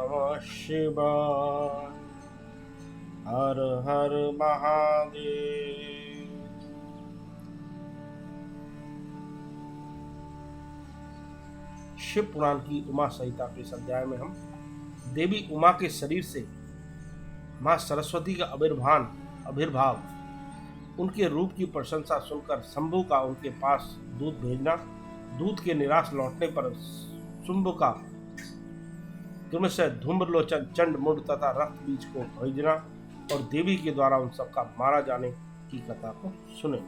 नमः शिवाय। हर हर महादेव। शिव पुराण की उमा संहिता के इस अध्याय में हम देवी उमा के शरीर से मां सरस्वती का आविर्भाव, उनके रूप की प्रशंसा सुनकर शंभु का उनके पास दूध भेजना, दूध के निराश लौटने पर शुंभ का क्रमशः धूम्रलोचन, चंड, मुंड तथा रक्त बीज को भेजना और देवी के द्वारा उन सबका मारा जाने की कथा को सुने।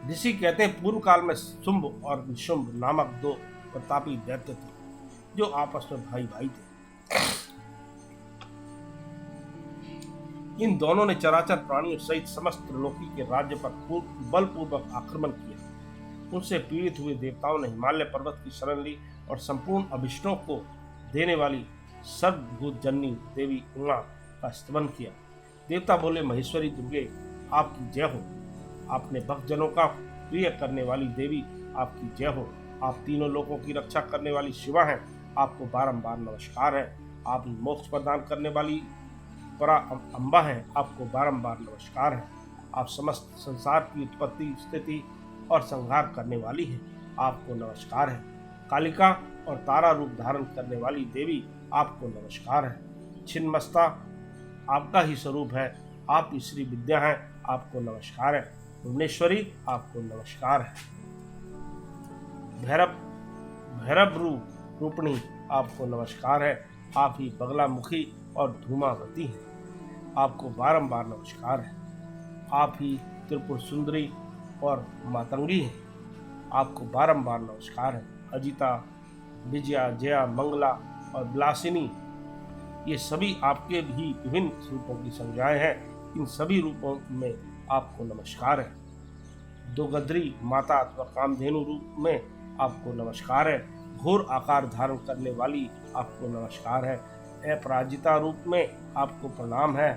ऋषि कहते हैं, पूर्व काल में शुंभ और निशुंभ नामक दो प्रतापी दैत्य थे जो आपस में भाई भाई थे। इन दोनों ने चराचर प्राणियों सहित समस्त त्रिलोकी के राज्य पर बलपूर्वक आक्रमण किया। उनसे पीड़ित हुए देवताओं ने हिमालय पर्वत की शरण ली और संपूर्ण अभिष्टों को देने वाली सर्वभूत जननी देवी उमा का स्तवन किया। देवता बोले, महेश्वरी दुर्गे आपकी जय हो। आपने भक्तजनों का प्रिय करने वाली देवी आपकी जय हो। आप तीनों लोगों की रक्षा करने वाली शिवा हैं, आपको बारंबार नमस्कार है। आप मोक्ष प्रदान करने वाली परा अम्बा है, आपको बारंबार नमस्कार है। आप समस्त संसार की उत्पत्ति, स्थिति और संहार करने वाली है, आपको नमस्कार है। कालिका और तारा रूप धारण करने वाली देवी आपको नमस्कार है। छिन्नमस्ता आपका ही स्वरूप है, आप श्री विद्या हैं, आपको नमस्कार है। भुवनेश्वरी आपको नमस्कार है। भैरव रूपणी आपको नमस्कार है, आप ही बगलामुखी और धूमावती हैं, आपको बारंबार नमस्कार है। आप ही त्रिपुर सुंदरी और मातंगी हैं, आपको बारंबार नमस्कार है। अजिता, विजया, जया, मंगला और विलासिनी, ये सभी आपके ही विभिन्न रूपों की संज्ञाएं हैं। इन सभी रूपों में आपको नमस्कार है। दोगद्री माता अथवा कामधेनु रूप में आपको नमस्कार है। घोर आकार धारण करने वाली आपको नमस्कार है। अपराजिता रूप में आपको प्रणाम है।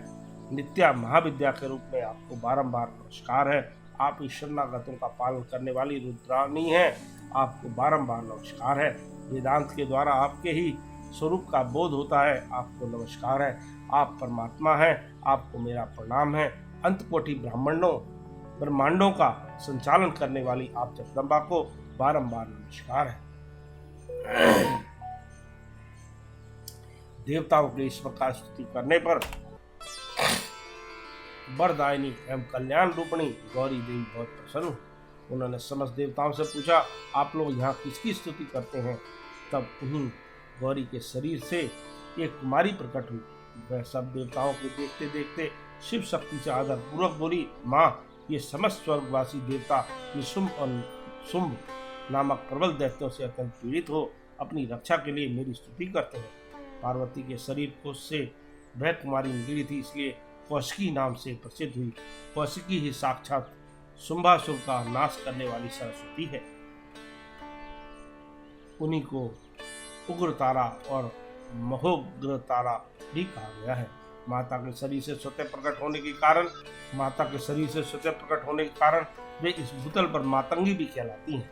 नित्या महाविद्या के रूप में आपको बारंबार नमस्कार है। आप ही शरणागतों का पालन करने वाली रुद्राणी हैं, आपको बारंबार नमस्कार है। वेदांत के द्वारा आपके ही स्वरूप का बोध होता है, आपको नमस्कार है। आप परमात्मा हैं, आपको मेरा प्रणाम है। अंतकोटि ब्रह्मांडों का संचालन करने वाली आप जगदम्बा को बारंबार नमस्कार है। देवताओं की इस प्रकार स्तुति करने पर वरदायिनी एवं कल्याण रूपणी गौरी देवी बहुत प्रसन्न हुई। उन्होंने समस्त देवताओं से पूछा, आप लोग यहाँ किसकी स्तुति करते हैं? तब उन्हीं गौरी के शरीर से एक कुमारी प्रकट हुई। वह सब देवताओं को देखते देखते शिव शक्ति से आदर पूर्वक बोली, माँ, ये समस्त स्वर्गवासी देवता निशुंभ और शुंभ नामक प्रबल दैत्यों से अत्यंत पीड़ित हो अपनी रक्षा के लिए मेरी स्तुति करते हैं। पार्वती के शरीर कोश से वह कुमारी निकली थी, इसलिए कौशिकी नाम से प्रसिद्ध हुई। कौशिकी ही साक्षात शुंभासुर का नाश करने वाली सरस्वती है। उन्हीं को उग्र तारा और महोग्र तारा भी कहा गया है। माता के शरीर से स्वतः प्रकट होने के कारण वे इस भूतल पर मातंगी भी कहलाती हैं।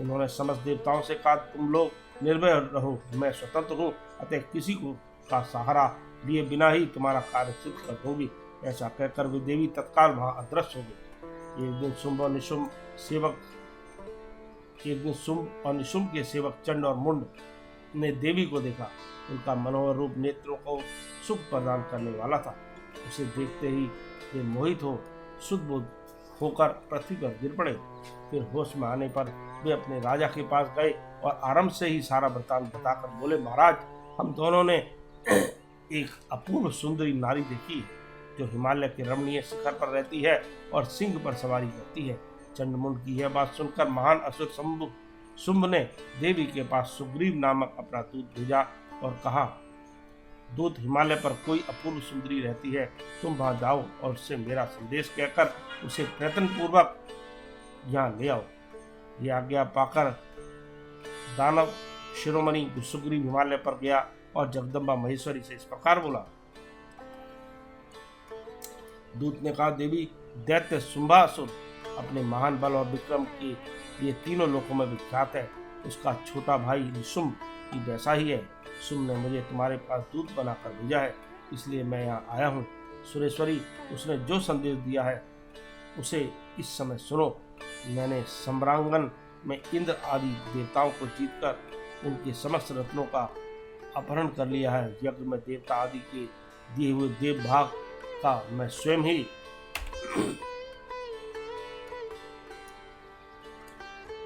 उन्होंने समस्त देवताओं से कहा, तुम लोग निर्भय रहो, मैं स्वतंत्र हूँ, अतः किसी को का सहारा लिए बिना ही तुम्हारा कार्य सिद्ध कर दूंगी। ऐसा कहकर वे देवी तत्काल वहां अदृश्य हो गई। एक दिन शुंभ और निशुंभ के सेवक चंड और मुंड ने देवी को देखा। उनका मनोहर रूप नेत्रों को सुख प्रदान करने वाला था। उसे देखते ही वे मोहित हो शुद्ध होकर पृथ्वी पर गिर पड़े। फिर होश में आने पर वे अपने राजा के पास गए और आरंभ से ही सारा वृत्तांत बताकर बोले, महाराज, हम दोनों ने एक अपूर्व सुंदरी नारी देखी जो हिमालय के रमणीय शिखर पर रहती है और सिंह पर सवारी करती है। चंडमुंड की यह बात सुनकर महान असुर शुंभ ने देवी के पास सुग्रीव नामक अपना दूत भेजा और कहा, दूत हिमालय पर कोई अपूर्व सुंदरी रहती है, तुम वहां जाओ और उससे मेरा संदेश कहकर उसे प्रयत्न पूर्वक यहाँ ले आओ। यह आज्ञा पाकर दानव शिरोमणि सुग्रीव हिमालय पर गया और जगदम्बा महेश्वरी से इस प्रकार बोला। दूत ने कहा, देवी, दैत्य शुंभासुर अपने महान बल और विक्रम के लिए तीनों लोकों में विख्यात है। उसका छोटा भाई सुम भी वैसा ही है। सुम ने मुझे तुम्हारे पास दूत बनाकर भेजा है, इसलिए मैं यहाँ आया हूँ। सुरेश्वरी, उसने जो संदेश दिया है उसे इस समय सुनो। मैंने सम्रांगन में इंद्र आदि देवताओं को जीतकर उनके समस्त रत्नों का अपहरण कर लिया है। यज्ञ में देवता आदि के दिए हुए देव भाग का मैं स्वयं ही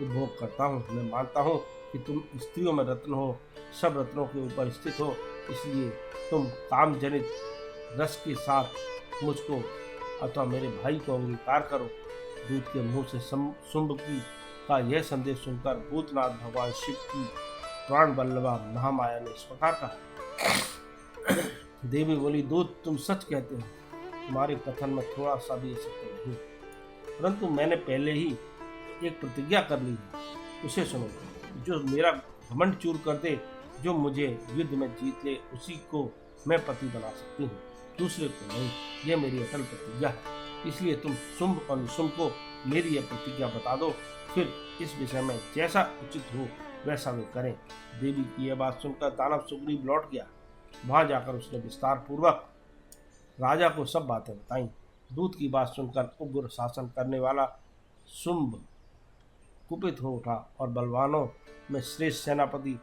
उपभोग करता हूँ। मैं मानता हूँ कि तुम स्त्रियों में रत्न हो, सब रत्नों के ऊपर स्थित हो, इसलिए तुम काम जनित रस के साथ मुझको अथवा मेरे भाई को अंगीकार करो। दूत के मुंह से शुंभ की का यह संदेश सुनकर भूतनाथ भगवान शिव की प्राण बल्लभा महामाया ने इस प्रकार कहा। देवी बोली, दूत तुम सच कहते हो, तुम्हारे कथन में थोड़ा सा भी असत्य नहीं, परंतु मैंने पहले ही एक प्रतिज्ञा कर ली है, उसे सुनो। जो मेरा घमंड चूर कर दे, जो मुझे युद्ध में जीत ले, उसी को मैं पति बना सकती हूँ, दूसरे को नहीं। यह मेरी अटल प्रतिज्ञा है। इसलिए तुम शुंभ और निशुंभ को मेरी यह प्रतिज्ञा बता दो, फिर इस विषय में जैसा उचित हो वैसा वे करें। देवी की यह बात सुनकर दानव सुग्रीव लौट गया। वहां जाकर उसने विस्तार पूर्वक राजा को सब बातें बताईं। दूत की बात सुनकर उग्र शासन करने वाला शुंभ कुपित हो उठा और बलवानों में श्रेष्ठ सेनापति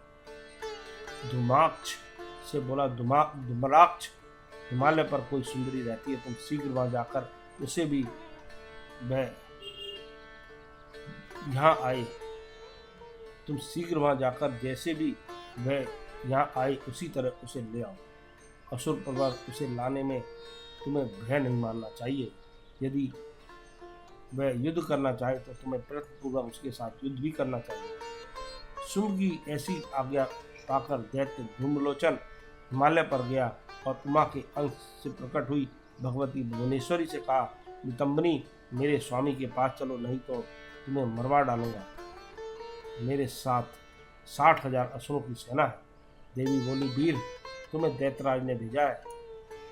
धूम्राक्ष से बोला, धूम्राक्ष, हिमालय पर कोई सुंदरी रहती है, तुम शीघ्र वहां जाकर उसे भी वह यहाँ आए। तुम शीघ्र वहां जाकर जैसे भी वह यहाँ आए उसी तरह उसे ले आओ। असुर परिवार उसे लाने में तुम्हें भय नहीं मानना चाहिए। यदि वह युद्ध करना चाहे तो तुम्हें प्रयत्नपूर्वक उसके साथ युद्ध भी करना चाहिए। शुंभ की ऐसी आज्ञा पाकर दैत्य धूम्रलोचन हिमालय पर गया और उमा के अंश से प्रकट हुई भगवती भुवनेश्वरी से कहा, नितंबनी, मेरे स्वामी के पास चलो, नहीं तो तुम्हें मरवा डालूंगा। मेरे साथ 60,000 असुरों की सेना है। देवी बोली, वीर, तुम्हें दैत्यराज ने भेजा है,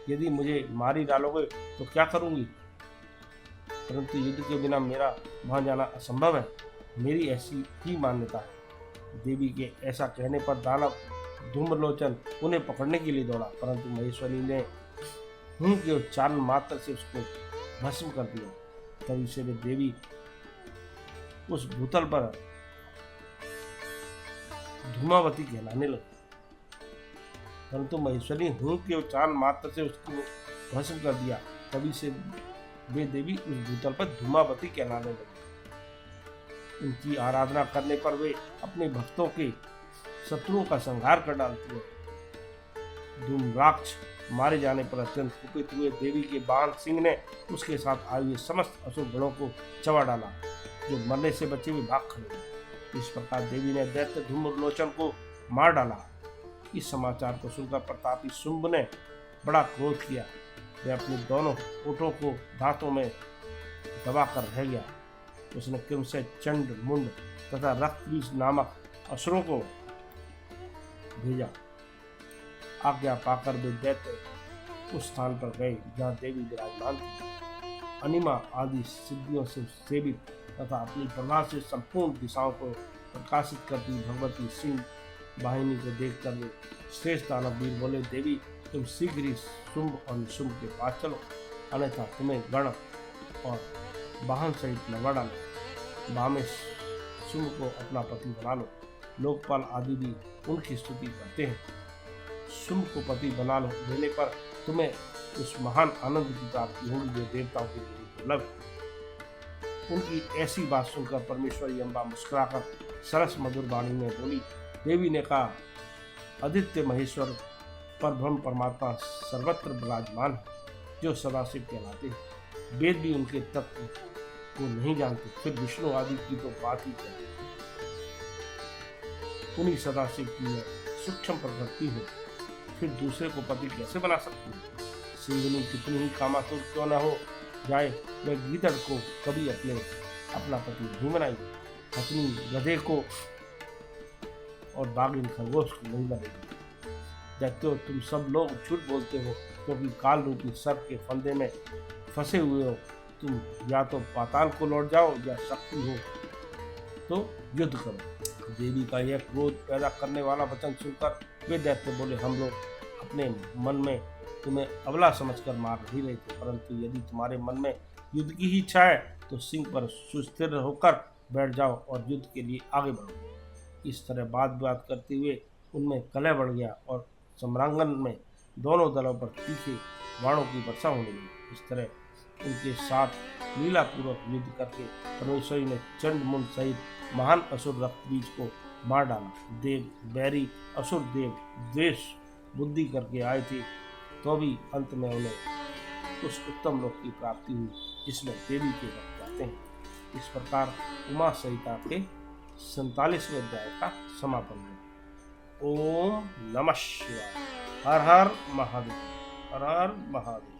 यदि मुझे मारी डालोगे तो क्या करूंगी, परंतु युद्ध के बिना मेरा वहां जाना असंभव है, मेरी ऐसी ही मान्यता है। देवी के ऐसा कहने पर दानव धूम्रलोचन उन्हें पकड़ने के लिए दौड़ा, परंतु महेश्वरी ने हूं के उच्चारण मात्र से उसको भस्म कर दिया। तभी से वे देवी उस भूतल पर धूमावती कहलाने लगी, परंतु महेश्वरी हूं के उच्चारण मात्र से उसको भस्म कर दिया। तभी से वे देवी उस भूतल पर धूमावती कहलाने लगी। उनकी आराधना करने पर वे अपने भक्तों के शत्रुओं का संहार कर डालती है। धूम्राक्ष मारे जाने पर अत्यंत कुपित हुए देवी के बाण सिंह ने उसके साथ आए हुए समस्त असुर गणों को चबा डाला, जो मरने से बचे हुए भाग खड़े हुए। इस प्रकार देवी ने दैत्य धूम्रलोचन को मार डाला। इस समाचार को सुनकर प्रतापी शुंभ ने बड़ा क्रोध किया। वह अपने दोनों ओठों को दांतों में दबाकर रह गया। उसने किमसे चंड, मुंड तथा रक्तबीज नामक असुरों को भेजा। आज्ञा पाकर वे दैत्य उस स्थान पर गए जहाँ देवी विराजमान थी। अनिमा आदि सिद्धियों से सेवित तथा अपनी प्रभा से संपूर्ण दिशाओं को प्रकाशित करती भगवती सिंह वाहिनी को देखकर वे श्रेष्ठ दानव वीर बोले, देवी, तुम शीघ्र ही शुंभ और निशुंभ के पास चलो, अन्यथा तुम्हें गण और वाहन सहित मरवा डालो। बामे शुंभ को अपना पति बना लो। लोकपाल आदि भी उनकी स्तुति करते हैं। शुंभ को पति बना लेने पर तुम्हें उस महान आनंद की प्राप्ति होगी जो देवताओं के लिए दुर्लभ है। उनकी ऐसी बात सुनकर परमेश्वरी अम्बा मुस्कुराकर सरस मधुर वाणी में बोली। देवी ने कहा, आदित्य महेश्वर परब्रह्म परमात्मा सर्वत्र विराजमान है, जो सदाशिव कहलाते हैं। वेद भी उनके तत्व को नहीं जानते, फिर विष्णु आदि की तो बात ही क्या। उन्हीं सदाशिव की सूक्ष्म प्रकृति हो, फिर दूसरे को पति कैसे बना सकती है। सिंधुनी कितनी ही कामातुर क्यों न हो जाए, वह गीदड़ को कभी अपना पति नहीं बनाएगी, अपनी गधे को और बागिन खरगोश को नहीं बनाएगी। दैत्यो, तुम सब लोग झूठ बोलते हो, क्योंकि काल रूपी सर्प के फंदे में फंसे हुए हो। तुम या तो पाताल को लौट जाओ या शक्ति हो तो युद्ध करो। देवी का यह क्रोध पैदा करने वाला वचन सुनकर वे दैत्य बोले, हम लोग अपने मन में तुम्हें अबला समझकर मार नहीं रहे थे, परंतु यदि तुम्हारे मन में युद्ध की ही इच्छा है तो सिंह पर सुस्थिर होकर बैठ जाओ और युद्ध के लिए आगे बढ़ो। इस तरह बात करते हुए उनमें कलह बढ़ गया और सम्रांगण में दोनों दलों पर तीखे बाणों की वर्षा होने लगी। इस तरह उनके साथ लीलापूर्वक युद्ध करके परमेश्वरी ने चंड मुंड सहित महान असुर रक्तबीज को मार डाला। देव बैरी असुर देव द्वेष बुद्धि करके आए थे, तो भी अंत में उन्हें उस उत्तम लोक की प्राप्ति हुई जिसमें देवी के भक्त जाते हैं। इस प्रकार उमा सहिता के 47वें अध्याय का समापन है। ओम नमः शिवाय। हर हर महादेव। हर हर महादेव।